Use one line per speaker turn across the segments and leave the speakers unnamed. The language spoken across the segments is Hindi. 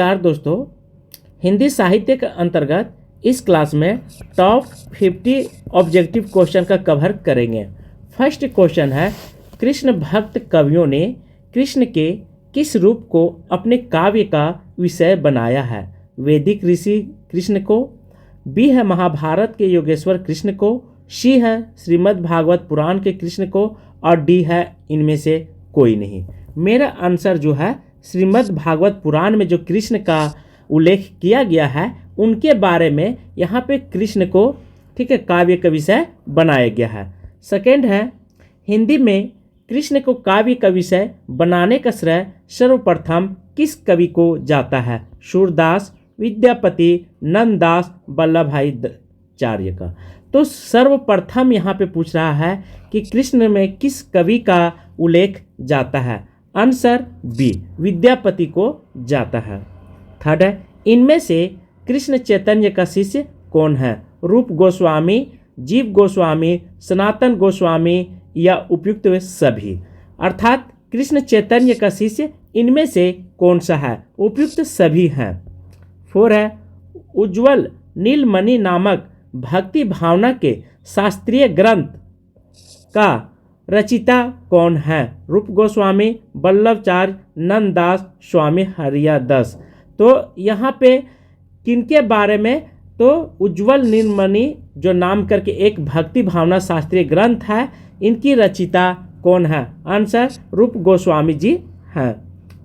नमस्कार दोस्तों, हिंदी साहित्य के अंतर्गत इस क्लास में टॉप 50 ऑब्जेक्टिव क्वेश्चन का कवर करेंगे। फर्स्ट क्वेश्चन है, कृष्ण भक्त कवियों ने कृष्ण के किस रूप को अपने काव्य का विषय बनाया है? वैदिक ऋषि कृष्ण को, बी है महाभारत के योगेश्वर कृष्ण को, सी है श्रीमद् भागवत पुराण के कृष्ण को और डी है इनमें से कोई नहीं। मेरा आंसर जो है श्रीमद् भागवत पुराण में जो कृष्ण का उल्लेख किया गया है उनके बारे में यहाँ पे कृष्ण को काव्य का विषय बनाया गया है। सेकेंड है, हिंदी में कृष्ण को काव्य का विषय बनाने का श्रेय सर्वप्रथम किस कवि को जाता है? सूरदास, विद्यापति, नंददास, वल्लभ भाई आचार्य का। तो सर्वप्रथम यहाँ पे पूछ रहा है कि कृष्ण में किस कवि का उल्लेख जाता है? आंसर बी, विद्यापति को जाता है। थर्ड है, इनमें से कृष्ण चैतन्य का शिष्य कौन है? रूप गोस्वामी, जीव गोस्वामी, सनातन गोस्वामी या उपयुक्त वे सभी। अर्थात कृष्ण चैतन्य का शिष्य इनमें से कौन सा है? उपयुक्त सभी हैं। 4 है, उज्ज्वल नीलमणि नामक भक्ति भावना के शास्त्रीय ग्रंथ का रचिता कौन है? रूप गोस्वामी, वल्लभाचार्य, नंददास, स्वामी हरिदास। तो यहाँ पे किनके बारे में? तो उज्ज्वल नीलमणि जो नाम करके एक भक्ति भावना शास्त्रीय ग्रंथ है, इनकी रचिता कौन है? आंसर रूप गोस्वामी जी हैं।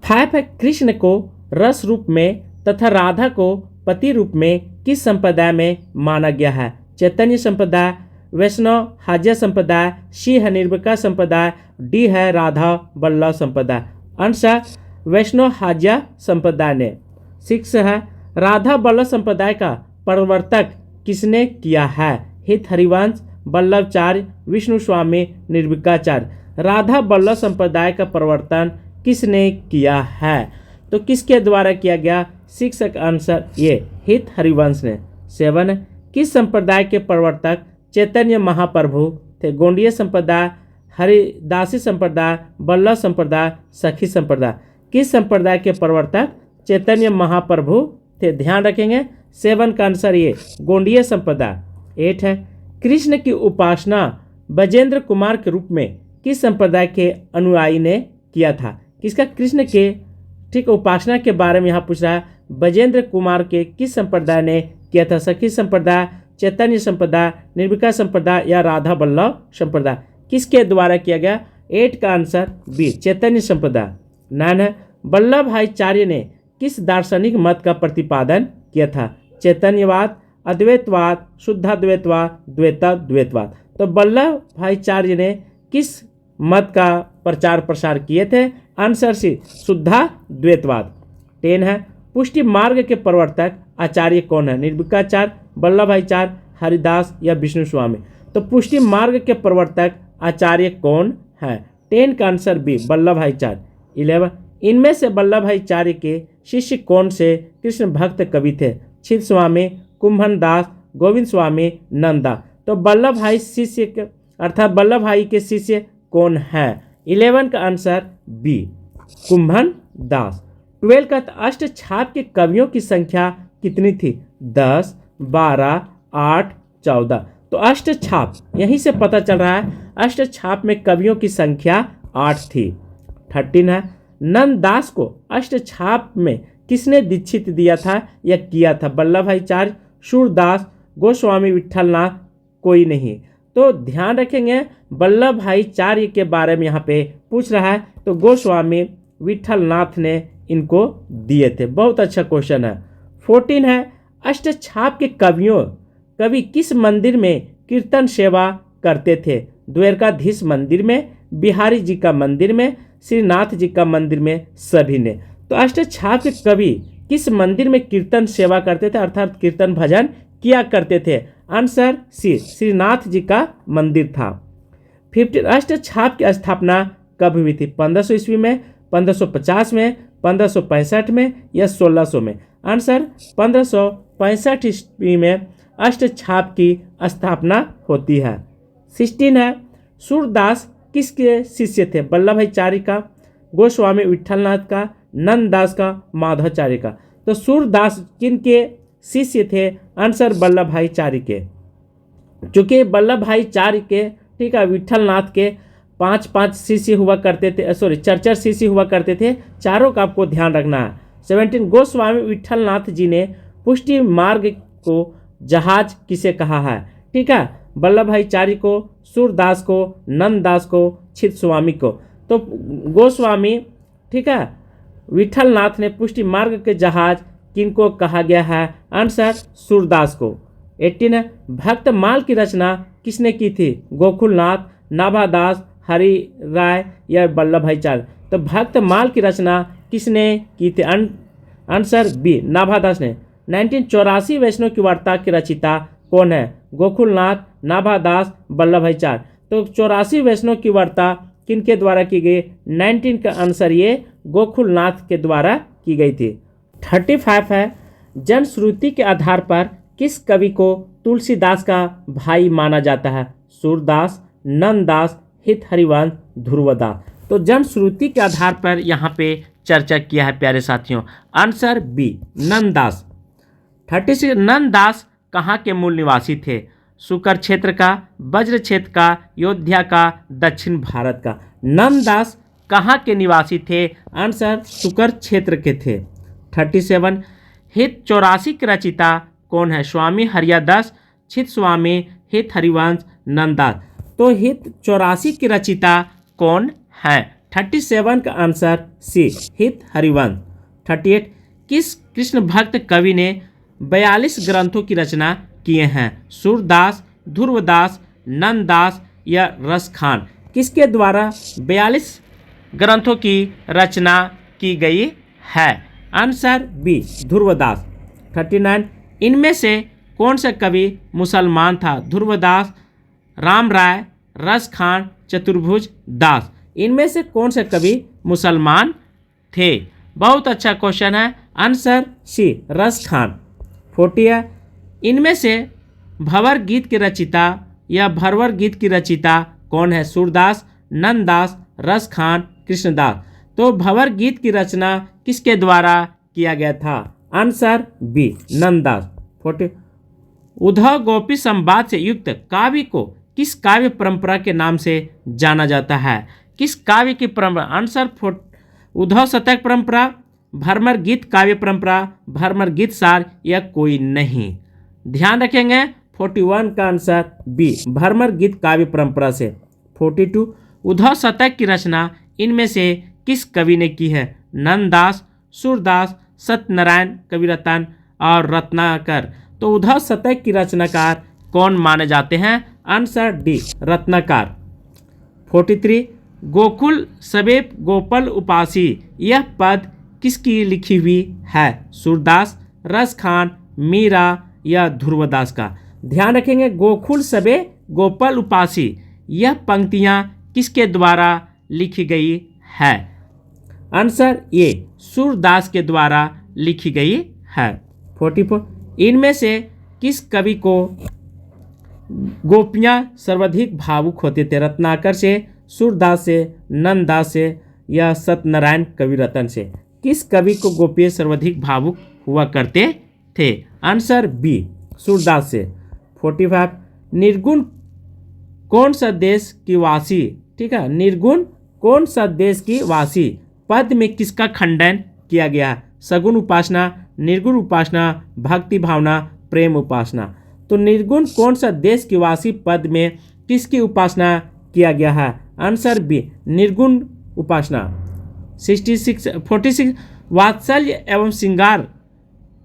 5 है, कृष्ण को रस रूप में तथा राधा को पति रूप में किस संप्रदाय में माना गया है? चैतन्य संप्रदाय, वैष्णव हाज्य संप्रदाय, सी है निर्विकार संप्रदाय, डी है राधा वल्लभ संप्रदाय। आंसर वैष्णव हाज्य संप्रदाय ने। 6 है, राधा वल्लभ संप्रदाय का प्रवर्तक किसने किया है? हित हरिवंश, वल्लभाचार्य, विष्णु स्वामी, निर्विकाचार्य। राधा वल्लभ संप्रदाय का प्रवर्तन किसने किया है? तो किसके द्वारा किया गया? 6 का आंसर ये, हित हरिवंश ने। 7, किस संप्रदाय के प्रवर्तक चैतन्य महाप्रभु थे? गौड़ीय संप्रदाय, हरिदासी संप्रदाय, वल्लभ संप्रदाय, सखी संप्रदाय। किस संप्रदाय के प्रवर्तक चैतन्य महाप्रभु थे? ध्यान रखेंगे 7 का आंसर ये, गौड़ीय संप्रदाय। 8 है, कृष्ण की उपासना ब्रजेंद्र कुमार के रूप में किस संप्रदाय के अनुयायी ने किया था? किसका? कृष्ण के उपासना के बारे में यहाँ पूछ रहा है। ब्रजेंद्र कुमार के किस संप्रदाय ने किया था? सखी संप्रदाय, चैतन्य संप्रदाय, निर्विकार संप्रदाय या राधा वल्लभ संप्रदाय। किसके द्वारा किया गया? 8 का आंसर बी, चैतन्य संप्रदाय। 9 है, वल्लभ भाई आचार्य ने किस दार्शनिक मत का प्रतिपादन किया था? चैतन्यवाद, अद्वैतवाद, शुद्धाद्वैतवाद, द्वैतवाद। तो वल्लभ भाई आचार्य ने किस मत का प्रचार प्रसार किए थे? Answer C, शुद्धाद्वैतवाद। 10 है, पुष्टि मार्ग के प्रवर्तक आचार्य कौन है? निर्विकाचार्य, वल्लभ भाई आचार्य, हरिदास या विष्णु स्वामी। तो पुष्टि मार्ग के प्रवर्तक आचार्य कौन है? 10 का आंसर बी, वल्लभ भाई आचार्य। 11, इनमें से वल्लभ भाई आचार्य के शिष्य कौन से कृष्ण भक्त कवि थे? छिद स्वामी, कुंभन दास, गोविंद स्वामी, नंदा। तो वल्लभ भाई शिष्य अर्थात वल्लभ भाई के शिष्य कौन है? 11 का आंसर बी, कुंभन दास। 12 का अष्टछाप के कवियों की संख्या कितनी थी? 10, 12, 8, 14। तो अष्टछाप यहीं से पता चल रहा है, अष्टछाप में कवियों की संख्या 8 थी। 13 है, नंददास को अष्टछाप में किसने दीक्षित दिया था या किया था? वल्लभ भाई आचार्य, सूरदास, गोस्वामी विठलनाथ, कोई नहीं। तो ध्यान रखेंगे वल्लभ भाई आचार्य के बारे में यहाँ पे पूछ रहा है, तो गोस्वामी विठलनाथ ने इनको दिए थे। बहुत अच्छा क्वेश्चन है। 14 है, अष्टछाप के कवि किस मंदिर में कीर्तन सेवा करते थे? द्वारकाधीश मंदिर में, बिहारी जी का मंदिर में, श्रीनाथ जी का मंदिर में, सभी ने। तो अष्टछाप के कवि किस मंदिर में कीर्तन सेवा करते थे अर्थात कीर्तन भजन किया करते थे? आंसर सी, श्रीनाथ जी का मंदिर था। 15, अष्टछाप की स्थापना कब हुई थी? 1500 ईस्वी में, 1550 में, 1565 में या 1600 में? आंसर 1565 ईस्वी में अष्टछाप की स्थापना होती है। 16 है, सूरदास किसके शिष्य थे? वल्लभ भाई आचार्य का, गोस्वामी विठलनाथ का, नंददास का, माधवाचार्य का। तो सूरदास किन के शिष्य थे? आंसर वल्लभ भाई चारिके। चूंकि वल्लभ भाई चारिके, ठीक है, विठल नाथ के 5 शिष्य हुआ करते थे, सॉरी 4 शिष्य हुआ करते थे, चारों का आपको ध्यान रखना है। 17 गोस्वामी विठल नाथ जी ने पुष्टि मार्ग को जहाज किसे कहा है? ठीक है, वल्लभ भाई चारी को, सूरदास को, नंददास को, छित स्वामी को। तो गोस्वामी, ठीक है, विठल नाथ ने पुष्टि मार्ग के जहाज किनको कहा गया है? आंसर सूरदास को। 18 भक्त माल की रचना किसने की थी? गोकुलनाथ, नाभादास, हरि राय या वल्लभ भाई चारी? तो भक्त माल की रचना किसने की थी? आंसर बी, नाभादास ने। 1984 वैष्णव की वार्ता की रचिता कौन है? गोकुलनाथ, नाभादास, वल्लभ भाई चार। तो 84 वैष्णव की वार्ता किनके द्वारा की गई? 19 का आंसर ये गोकुलनाथ के द्वारा की गई थी। 35 है, जनश्रुति के आधार पर किस कवि को तुलसीदास का भाई माना जाता है? सूरदास, नंददास, हित हरिवंश, ध्रुवदास। तो जनश्रुति के आधार पर यहाँ पे चर्चा किया है प्यारे साथियों, आंसर बी, नंददास। 36 नंददास कहाँ के मूल निवासी थे? शुकर क्षेत्र का, वज्र क्षेत्र का, अयोध्या का, दक्षिण भारत का? नंददास कहाँ के निवासी थे? आंसर शुकर क्षेत्र के थे। 37 हित 84 के रचिता कौन है? स्वामी हरियादास, छित स्वामी, हित हरिवंश, नंददास। तो हित 84 की रचिता कौन है? 37 का आंसर सी, हित हरिवंश। 38 किस कृष्ण भक्त कवि ने 42 ग्रंथों की रचना किए हैं? सूरदास, ध्रुवदास, नंददास या रसखान? किसके द्वारा 42 ग्रंथों की रचना की गई है? Answer B, Dhruvdas. 39 इनमें से कौन सा कवि मुसलमान था? ध्रुवदास, राम राय, रसखान, चतुर्भुज दास? इनमें से कौन से कवि मुसलमान थे? बहुत अच्छा क्वेश्चन है, आंसर सी, रसखान। 40 है, इनमें से भंवर गीत की रचिता या भरवर गीत की रचिता कौन है? सूरदास, नंददास, रसखान, कृष्णदास? तो भंवर गीत की रचना किसके द्वारा किया गया था? Answer B, Nanddas. 40 उद्धव गोपी संवाद से युक्त काव्य को किस काव्य परंपरा के नाम से जाना जाता है? किस काव्य की परंपरा? आंसर उद्धव शतक परंपरा, भरमर गीत काव्य परंपरा, भरमर गीत सार या कोई नहीं? ध्यान रखेंगे 41 का आंसर बी, भरमर गीत काव्य परंपरा से। 42 उद्धव शतक की रचना इनमें से किस कवि ने की है? नंददास, सूरदास, सत्यनारायण कविरत्न और रत्नाकर? तो उद्धव शतक की रचनाकार कौन माने जाते हैं? Answer D, Ratnakar. 43 गोकुल सबे गोपाल उपासी यह पद किसकी लिखी हुई है? सूरदास, रसखान, मीरा या ध्रुवदास का? ध्यान रखेंगे गोकुल सबे गोपाल उपासी यह पंक्तियां किसके द्वारा लिखी गई है? आंसर ए, सूरदास के द्वारा लिखी गई है। 44 इनमें से किस कवि को गोपियां सर्वाधिक भावुक होते थे? रत्नाकर से, सूरदास से, नंददास से या सत्यनारायण कविरत्न से? किस कवि को गोपियां सर्वाधिक भावुक हुआ करते थे? आंसर बी, सूरदास से। 45 निर्गुण कौन सा देश की वासी? ठीक है, निर्गुण कौन सा देश की वासी पद में किसका खंडन किया गया है? सगुण उपासना, निर्गुण उपासना, भक्ति भावना, प्रेम उपासना? तो निर्गुण कौन सा देश की वासी पद में किसकी उपासना किया गया है? आंसर बी, निर्गुण उपासना। 46 वात्सल्य एवं श्रृंगार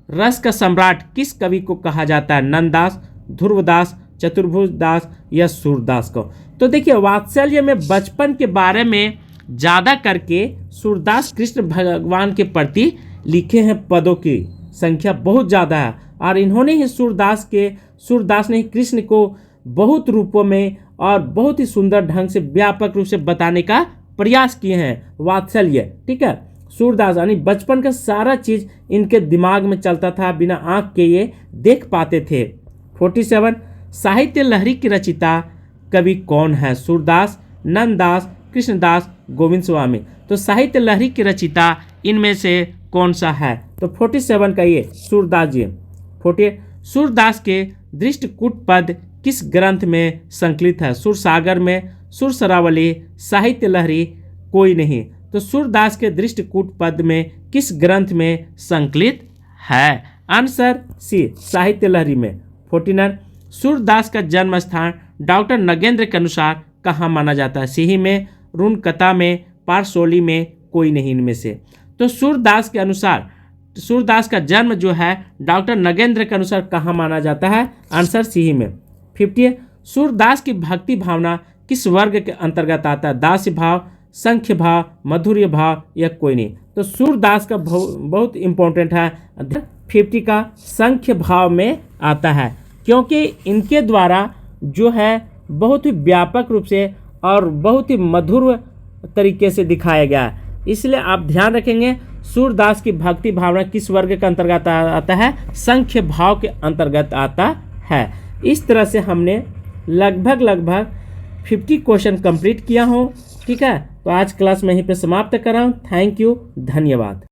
रस का सम्राट किस कवि को कहा जाता है? नंददास, ध्रुवदास, चतुर्भुज दास या सूरदास को? तो देखिए वात्सल्य में बचपन के बारे में ज़्यादा करके सूरदास कृष्ण भगवान के प्रति लिखे हैं, पदों की संख्या बहुत ज़्यादा है और इन्होंने ही सूरदास ने ही कृष्ण को बहुत रूपों में और बहुत ही सुंदर ढंग से व्यापक रूप से बताने का प्रयास किए हैं। वात्सल्य, ठीक है, सूरदास यानी बचपन का सारा चीज इनके दिमाग में चलता था, बिना आंख के ये देख पाते थे। 47 साहित्य लहरी की रचिता कवि कौन है? सूरदास, नंददास, कृष्णदास, गोविंद स्वामी? तो साहित्य लहरी की रचिता इनमें से कौन सा है? तो 47 का ये सूरदास जी। 40 सूरदास के दृष्टकूट पद किस ग्रंथ में संकलित है? सुरसागर में, सुरसरावली, साहित्य लहरी, कोई नहीं। तो सूरदास के दृष्टकूट पद में किस ग्रंथ में संकलित है? आंसर सी, साहित्य लहरी में। 49 सूरदास का जन्म स्थान डॉक्टर नगेंद्र के अनुसार कहाँ माना जाता है? सिही में, रुनकता में, पारसोली में, कोई नहीं इनमें से। तो सूरदास के अनुसार, सूरदास का जन्म जो है डॉक्टर नगेंद्र के अनुसार कहाँ माना जाता है? आंसर सिही में। 50 सूरदास की भक्ति भावना किस वर्ग के अंतर्गत आता है? दास्य भाव, संख्य भाव, माधुर्य भाव, या कोई नहीं। तो सूरदास का बहुत इंपॉर्टेंट है, 50 का संख्य भाव में आता है, क्योंकि इनके द्वारा जो है बहुत ही व्यापक रूप से और बहुत ही मधुर तरीके से दिखाया गया है। इसलिए आप ध्यान रखेंगे सूरदास की भक्ति भावना किस वर्ग के अंतर्गत आता है? संख्य भाव के अंतर्गत आता है। इस तरह से हमने लगभग 50 क्वेश्चन कंप्लीट किया हूँ। ठीक है, तो आज क्लास में यहीं पे समाप्त कर रहा हूँ। थैंक यू, धन्यवाद।